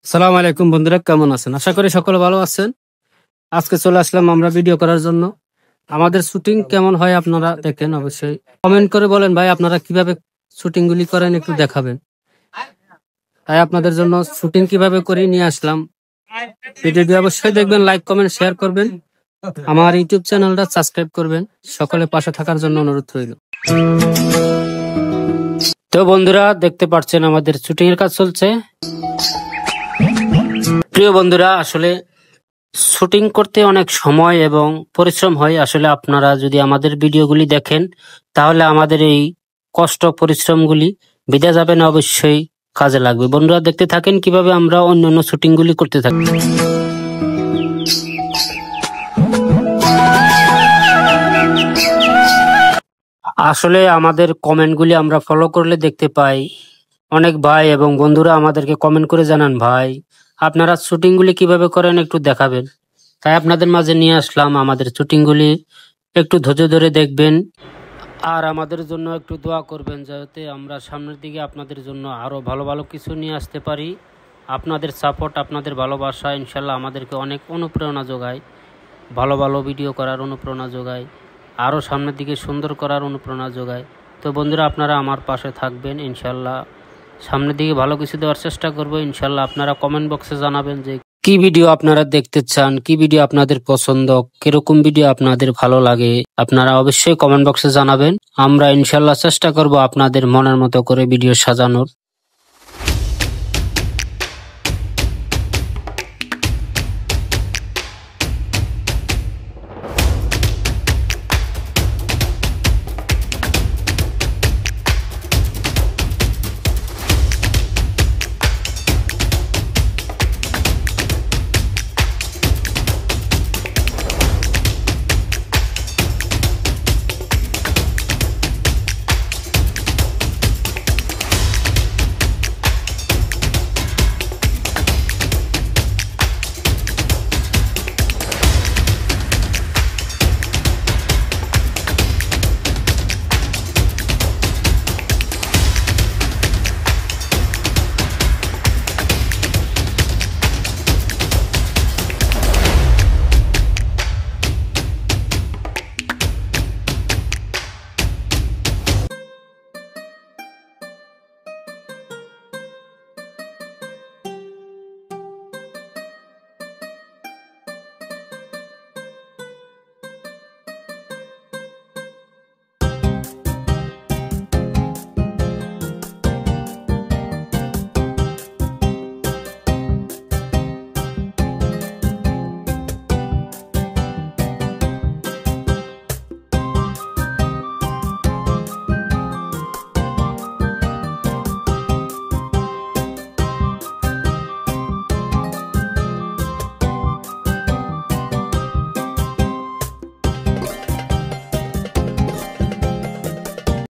সালাম আলাইকুম বন্ধুরা, কেমন আছেন? আশা করি সকলে ভালো আছেন। আজকে চলে আসলাম আমরা ভিডিও করার জন্য। আমাদের শুটিং কেমন হয় আপনারা দেখেন, অবশ্যই কমেন্ট করে বলেন ভাই আপনারা কিভাবে শুটিং গুলি করেন, একটু দেখাবেন। তাই আপনাদের জন্য শুটিং কিভাবে করি নিয়ে আসলাম। ভিডিওটি অবশ্যই দেখবেন, লাইক কমেন্ট শেয়ার করবেন, আমার ইউটিউব চ্যানেলটা সাবস্ক্রাইব করবেন। সকলে পাশে থাকার জন্য অনুরোধ রইল। তো বন্ধুরা দেখতে পাচ্ছেন আমাদের শুটিং এর কাজ চলছে। প্রিয় বন্ধুরা, আসলে শুটিং করতে অনেক সময় এবং পরিশ্রম হয়। আসলে আপনারা যদি আমাদের ভিডিওগুলি দেখেন তাহলে আমাদের এই কষ্ট পরিশ্রমগুলি বিধা যাবে না, অবশ্যই কাজে লাগবে। বন্ধুরা দেখতে থাকেন কিভাবে আমরা অন্যান্য শুটিংগুলি করতে থাকি। আসলে আমাদের কমেন্টগুলি আমরা ফলো করলে দেখতে পাই অনেক ভাই এবং বন্ধুরা আমাদেরকে কমেন্ট করে জানান, ভাই আপনারা শুটিংগুলি কিভাবে করেন একটু দেখাবেন। তাই আপনাদের মাঝে নিয়ে আসলাম আমাদের শুটিংগুলি, একটু ধৈর্য ধরে দেখবেন আর আমাদের জন্য একটু দোয়া করবেন, যাতে আমরা সামনের দিকে আপনাদের জন্য আরও ভালো ভালো কিছু নিয়ে আসতে পারি। আপনাদের সাপোর্ট, আপনাদের ভালোবাসা ইনশাল্লাহ আমাদেরকে অনেক অনুপ্রেরণা যোগায়, ভালো ভালো ভিডিও করার অনুপ্রেরণা যোগায়, আরও সামনের দিকে সুন্দর করার অনুপ্রেরণা যোগায়। তো বন্ধুরা আপনারা আমার পাশে থাকবেন, ইনশাল্লাহ সামনের দিকে ভালো কিছু দেওয়ার চেষ্টা করবো। ইনশাল্লাহ আপনারা কমেন্ট বক্সে জানাবেন যে কি ভিডিও আপনারা দেখতে চান, কি ভিডিও আপনাদের পছন্দ, কিরকম ভিডিও আপনাদের ভালো লাগে। আপনারা অবশ্যই কমেন্ট বক্সে জানাবেন। আমরা ইনশাল্লাহ চেষ্টা করব আপনাদের মনের মতো করে ভিডিও সাজানোর।